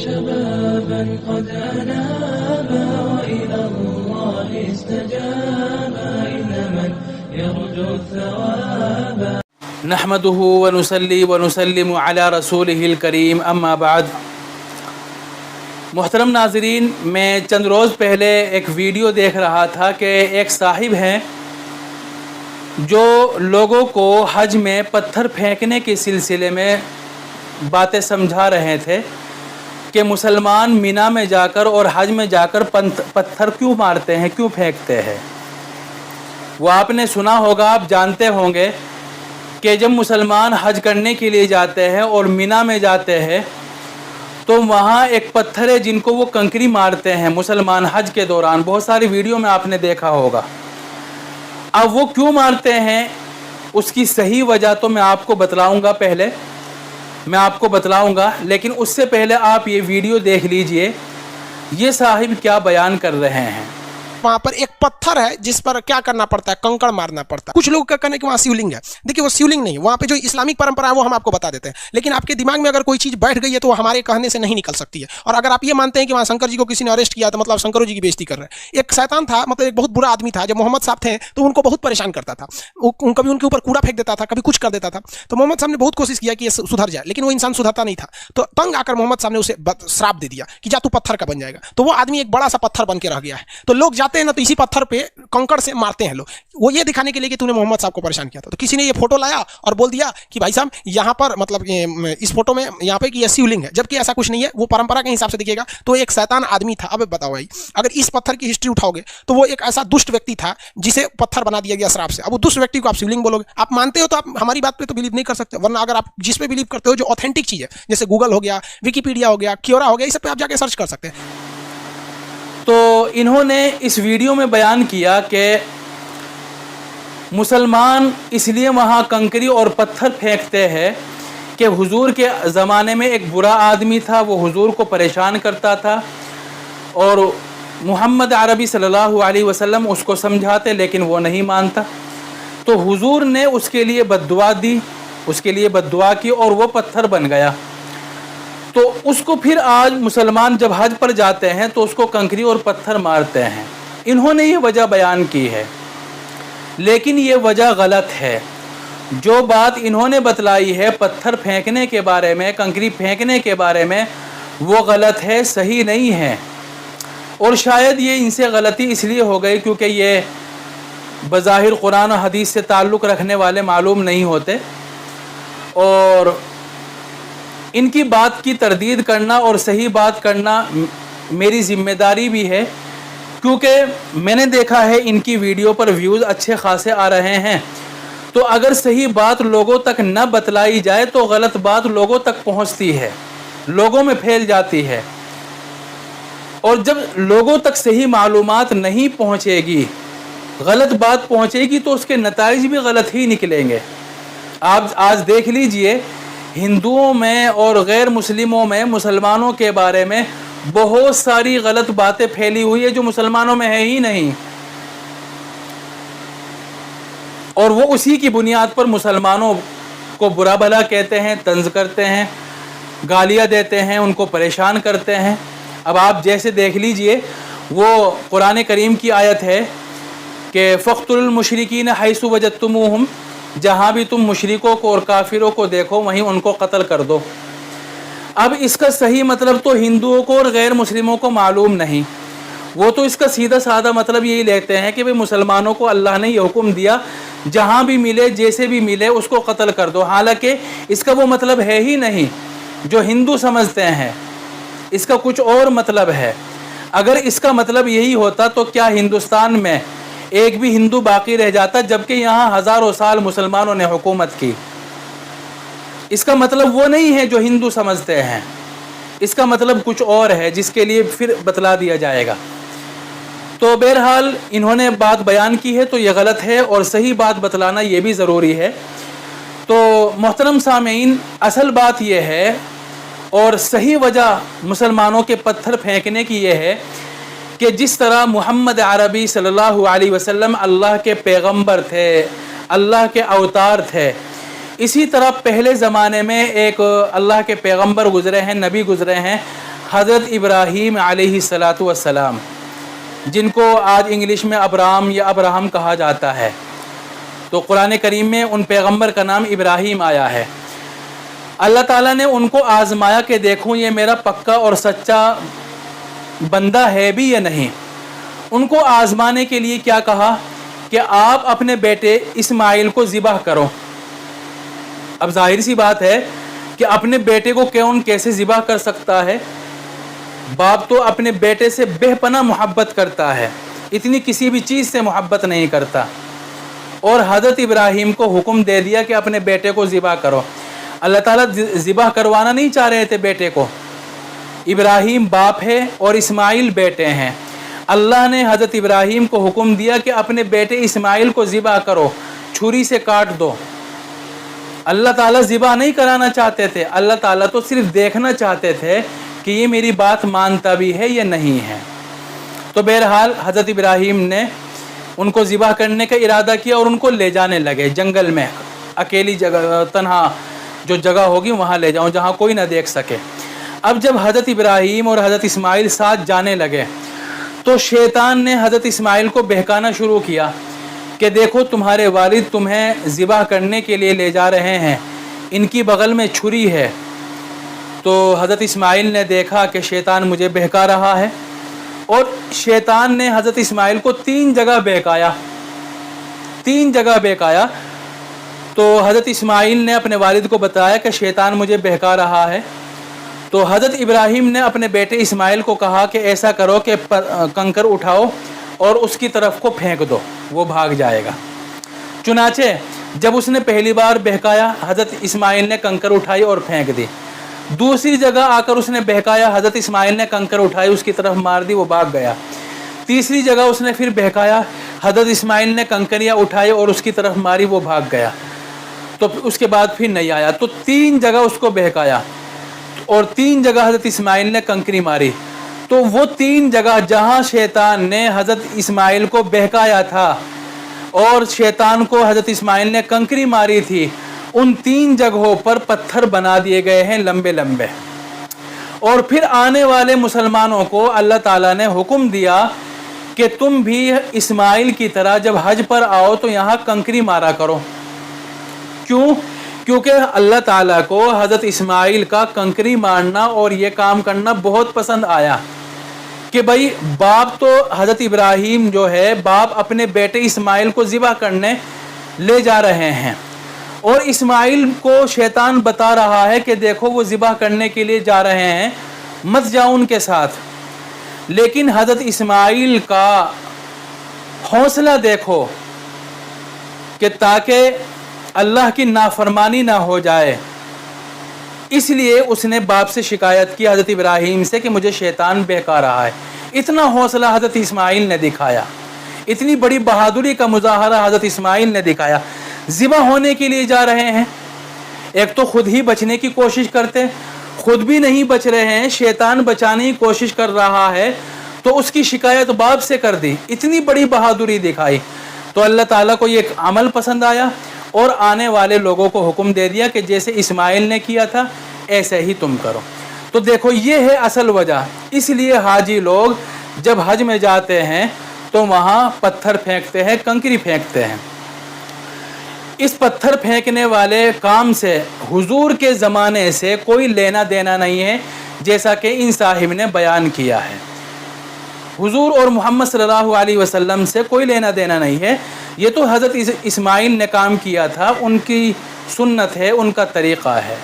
شبابا قد أنابا وإلى الله استجابا إن من يرجو الثواب. نحمده ونصلي ونسلم على رسوله الکریم اما بعد. محترم ناظرین، میں چند روز پہلے ایک ویڈیو دیکھ رہا تھا کہ ایک صاحب ہیں جو لوگوں کو حج میں پتھر پھینکنے کے سلسلے میں باتیں سمجھا رہے تھے کہ مسلمان مینا میں جا کر اور حج میں جا کر پتھر کیوں مارتے ہیں، کیوں پھینکتے ہیں. وہ آپ نے سنا ہوگا، آپ جانتے ہوں گے کہ جب مسلمان حج کرنے کے لیے جاتے ہیں اور مینا میں جاتے ہیں تو وہاں ایک پتھر ہے جن کو وہ کنکری مارتے ہیں مسلمان حج کے دوران. بہت ساری ویڈیو میں آپ نے دیکھا ہوگا. اب وہ کیوں مارتے ہیں اس کی صحیح وجہ تو میں آپ کو بتلاؤں گا، لیکن اس سے پہلے آپ یہ ویڈیو دیکھ لیجئے یہ صاحب کیا بیان کر رہے ہیں. وہاں پر ایک پتھر ہے جس پر کیا کرنا پڑتا ہے، کنکڑ مارنا پڑتا ہے. کچھ لوگ کا کہنے کہ وہاں شیولنگ ہے. دیکھیے وہ شیولنگ نہیں، وہاں پہ جو اسلامک پرمپرا ہے وہ ہم آپ کو بتا دیتے ہیں، لیکن آپ کے دماغ میں اگر کوئی چیز بیٹھ گئی ہے تو وہ ہمارے کہنے سے نہیں نکل سکتی ہے. اور اگر آپ یہ مانتے ہیں کہ وہاں شنکر جی کو کسی نے اریسٹ کیا تو مطلب شنکر جی کی بےزتی کر رہے ہیں. ایک شیطان تھا، مطلب ایک بہت برا آدمی تھا. جب محمد صاحب تھے تو ان کو بہت پریشان کرتا تھا. کبھی ان کے اوپر کوڑا پھینک دیتا تھا، کبھی کچھ کر دیتا تھا. تو محمد صاحب نے بہت کوشش کیا کہ یہ سدھر جائے، لیکن وہ انسان سدھرتا نہیں تھا. تو تنگ آ کر محمد صاحب نے اسے شراپ دے دیا کہ جا تو پتھر کا بن جائے گا. تو وہ آدمی ایک بڑا سا پتھر بن کے رہ گیا ہے. تو لوگ جاتے ہیں نا تو اسی پتھر پہ کنکڑ سے مارتے ہیں لوگ، وہ یہ دکھانے کے لیے کہ تو نے محمد صاحب کو پریشان کیا تھا. تو کسی نے یہ فوٹو لایا اور بول دیا کہ بھائی صاحب یہاں پر مطلب اس فوٹو میں یہاں پہ کہ یہ شیولنگ ہے، جبکہ ایسا کچھ نہیں ہے. وہ پرمپرا کے حساب سے دیکھیے گا تو ایک شیطان آدمی تھا. اب بتاؤ بھائی، اگر اس پتھر کی ہسٹری اٹھاؤ گے تو وہ ایک ایسا دشٹ ویکتی تھا جسے پتھر بنا دیا گیا شراپ سے. اب وہ دشٹ ویکتی کو آپ شیولنگ بولو گے، آپ مانتے ہو تو آپ ہماری بات پہ تو بلیو نہیں کر سکتے. ورنہ اگر آپ جس پہ بلیو کرتے ہو جو اوتھینٹک چیز ہے، جیسے گوگل ہو گیا، ویکیپیڈیا ہو گیا، کیورا ہو گیا، اس پہ آپ جا کے سرچ کر سکتے ہیں. تو انہوں نے اس ویڈیو میں بیان کیا کہ مسلمان اس لیے وہاں کنکری اور پتھر پھینکتے ہیں کہ حضور کے زمانے میں ایک برا آدمی تھا، وہ حضور کو پریشان کرتا تھا اور محمد عربی صلی اللہ علیہ وسلم اس کو سمجھاتے لیکن وہ نہیں مانتا. تو حضور نے اس کے لیے بددعا دی، اس کے لیے بددعا کی اور وہ پتھر بن گیا. تو اس کو پھر آج مسلمان جب حج پر جاتے ہیں تو اس کو کنکری اور پتھر مارتے ہیں. انہوں نے یہ وجہ بیان کی ہے، لیکن یہ وجہ غلط ہے. جو بات انہوں نے بتلائی ہے پتھر پھینکنے کے بارے میں، کنکری پھینکنے کے بارے میں، وہ غلط ہے، صحیح نہیں ہے. اور شاید یہ ان سے غلطی اس لیے ہو گئی کیونکہ یہ بظاہر قرآن و حدیث سے تعلق رکھنے والے معلوم نہیں ہوتے، اور ان کی بات کی تردید کرنا اور صحیح بات کرنا میری ذمہ داری بھی ہے، کیونکہ میں نے دیکھا ہے ان کی ویڈیو پر ویوز اچھے خاصے آ رہے ہیں. تو اگر صحیح بات لوگوں تک نہ بتلائی جائے تو غلط بات لوگوں تک پہنچتی ہے، لوگوں میں پھیل جاتی ہے. اور جب لوگوں تک صحیح معلومات نہیں پہنچے گی، غلط بات پہنچے گی تو اس کے نتائج بھی غلط ہی نکلیں گے. آپ آج دیکھ لیجئے ہندوؤں میں اور غیر مسلموں میں مسلمانوں کے بارے میں بہت ساری غلط باتیں پھیلی ہوئی ہے جو مسلمانوں میں ہے ہی نہیں، اور وہ اسی کی بنیاد پر مسلمانوں کو برا بھلا کہتے ہیں، طنز کرتے ہیں، گالیاں دیتے ہیں، ان کو پریشان کرتے ہیں. اب آپ جیسے دیکھ لیجئے وہ قرآن کریم کی آیت ہے کہ فَاقْتُلُوا الْمُشْرِكِينَ حَيْثُ وَجَدتُّمُوهُمْ، جہاں بھی تم مشرکوں کو اور کافروں کو دیکھو وہیں ان کو قتل کر دو. اب اس کا صحیح مطلب تو ہندوؤں کو اور غیر مسلموں کو معلوم نہیں. وہ تو اس کا سیدھا سادہ مطلب یہی لیتے ہیں کہ مسلمانوں کو اللہ نے یہ حکم دیا جہاں بھی ملے جیسے بھی ملے اس کو قتل کر دو. حالانکہ اس کا وہ مطلب ہے ہی نہیں جو ہندو سمجھتے ہیں، اس کا کچھ اور مطلب ہے. اگر اس کا مطلب یہی ہوتا تو کیا ہندوستان میں ایک بھی ہندو باقی رہ جاتا، جبکہ یہاں ہزاروں سال مسلمانوں نے حکومت کی. اس کا مطلب وہ نہیں ہے جو ہندو سمجھتے ہیں، اس کا مطلب کچھ اور ہے جس کے لیے پھر بتلا دیا جائے گا. تو بہرحال انہوں نے بات بیان کی ہے تو یہ غلط ہے، اور صحیح بات بتلانا یہ بھی ضروری ہے. تو محترم سامعین، اصل بات یہ ہے اور صحیح وجہ مسلمانوں کے پتھر پھینکنے کی یہ ہے کہ جس طرح محمد عربی صلی اللہ علیہ وسلم اللہ کے پیغمبر تھے، اللہ کے اوتار تھے، اسی طرح پہلے زمانے میں ایک اللہ کے پیغمبر گزرے ہیں، نبی گزرے ہیں، حضرت ابراہیم علیہ السلام، جن کو آج انگلش میں ابرام یا ابراہم کہا جاتا ہے، تو قرآن کریم میں ان پیغمبر کا نام ابراہیم آیا ہے۔ اللہ تعالیٰ نے ان کو آزمایا کہ دیکھوں یہ میرا پکا اور سچا بندہ ہے بھی یا نہیں۔ ان کو آزمانے کے لیے کیا کہا کہ آپ اپنے بیٹے اسماعیل کو ذبح کرو۔ اب ظاہر سی بات ہے کہ اپنے بیٹے کو کون کیسے ذبح کر سکتا ہے؟ باپ تو اپنے بیٹے سے بے پناہ محبت کرتا ہے، اتنی کسی بھی چیز سے محبت نہیں کرتا، اور حضرت ابراہیم کو حکم دے دیا کہ اپنے بیٹے کو ذبح کرو۔ اللہ تعالیٰ ذبح کروانا نہیں چاہ رہے تھے بیٹے کو۔ ابراہیم باپ ہے اور اسماعیل بیٹے ہیں۔ اللہ نے حضرت ابراہیم کو حکم دیا کہ اپنے بیٹے اسماعیل کو ذبح کرو، چھری سے کاٹ دو۔ اللہ تعالیٰ ذبح نہیں کرانا چاہتے تھے، اللہ تعالیٰ تو صرف دیکھنا چاہتے تھے کہ یہ میری بات مانتا بھی ہے یا نہیں ہے۔ تو بہرحال حضرت ابراہیم نے ان کو ذبح کرنے کا ارادہ کیا اور ان کو لے جانے لگے جنگل میں، اکیلی جگہ، تنہا جو جگہ ہوگی وہاں لے جاؤں جہاں کوئی نہ دیکھ سکے۔ اب جب حضرت ابراہیم اور حضرت اسماعیل ساتھ جانے لگے تو شیطان نے حضرت اسماعیل کو بہکانا شروع کیا کہ دیکھو تمہارے والد تمہیں ذبح کرنے کے لیے لے جا رہے ہیں، ان کی بغل میں چھری ہے۔ تو حضرت اسماعیل نے دیکھا کہ شیطان مجھے بہکا رہا ہے، اور شیطان نے حضرت اسماعیل کو 3 جگہ بہکایا، 3 جگہ بہکایا۔ تو حضرت اسماعیل نے اپنے والد کو بتایا کہ شیطان مجھے بہکا رہا ہے۔ تو حضرت ابراہیم نے اپنے بیٹے اسماعیل کو کہا کہ ایسا کرو کہ کنکر اٹھاؤ اور اس کی طرف کو پھینک دو، وہ بھاگ جائے گا۔ چنانچہ جب اس نے پہلی بار بہکایا، حضرت اسماعیل نے کنکر اٹھائی اور پھینک دی۔ دوسری جگہ آ کر اس نے بہکایا، حضرت اسماعیل نے کنکر اٹھائی اس کی طرف مار دی، وہ بھاگ گیا۔ تیسری جگہ اس نے پھر بہکایا، حضرت اسماعیل نے کنکریاں اٹھائی اور اس کی طرف ماری، وہ بھاگ گیا۔ تو اس کے بعد پھر نہیں آیا۔ تو 3 جگہ اس کو بہکایا اور 3 جگہ حضرت اسماعیل نے کنکری ماری۔ تو وہ 3 جگہ جہاں شیطان نے حضرت اسماعیل کو بہکایا تھا اور شیطان کو حضرت اسماعیل نے کنکری ماری تھی، ان 3 جگہوں پر پتھر بنا دیے گئے ہیں لمبے لمبے۔ اور پھر آنے والے مسلمانوں کو اللہ تعالیٰ نے حکم دیا کہ تم بھی اسماعیل کی طرح جب حج پر آؤ تو یہاں کنکری مارا کرو۔ کیوں؟ کیونکہ اللہ تعالیٰ کو حضرت اسماعیل کا کنکری مارنا اور یہ کام کرنا بہت پسند آیا کہ بھائی باپ تو حضرت ابراہیم جو ہے باپ اپنے بیٹے اسماعیل کو ذبح کرنے لے جا رہے ہیں، اور اسماعیل کو شیطان بتا رہا ہے کہ دیکھو وہ ذبح کرنے کے لیے جا رہے ہیں، مت جاؤ ان کے ساتھ۔ لیکن حضرت اسماعیل کا حوصلہ دیکھو کہ تاکہ اللہ کی نافرمانی نہ ہو جائے، اس لیے اس نے باپ سے شکایت کی حضرت ابراہیم سے کہ مجھے شیطان بہکا رہا ہے۔ اتنا حوصلہ حضرت اسماعیل نے دکھایا، اتنی بڑی بہادری کا مظاہرہ حضرت اسماعیل نے دکھایا۔ ذبح ہونے کے لیے جا رہے ہیں، ایک تو خود ہی بچنے کی کوشش کرتے، خود بھی نہیں بچ رہے ہیں، شیطان بچانے کی کوشش کر رہا ہے، تو اس کی شکایت باپ سے کر دی، اتنی بڑی بہادری دکھائی۔ تو اللہ تعالیٰ کو یہ عمل پسند آیا اور آنے والے لوگوں کو حکم دے دیا کہ جیسے اسماعیل نے کیا تھا ایسے ہی تم کرو۔ تو دیکھو یہ ہے اصل وجہ، اس لیے حاجی لوگ جب حج میں جاتے ہیں تو وہاں پتھر پھینکتے ہیں، کنکری پھینکتے ہیں۔ اس پتھر پھینکنے والے کام سے حضور کے زمانے سے کوئی لینا دینا نہیں ہے، جیسا کہ ان صاحب نے بیان کیا ہے۔ حضور اور محمد صلی اللہ علیہ وسلم سے کوئی لینا دینا نہیں ہے، یہ تو حضرت اسماعیل نے کام کیا تھا، ان کی سنت ہے، ان کا طریقہ ہے۔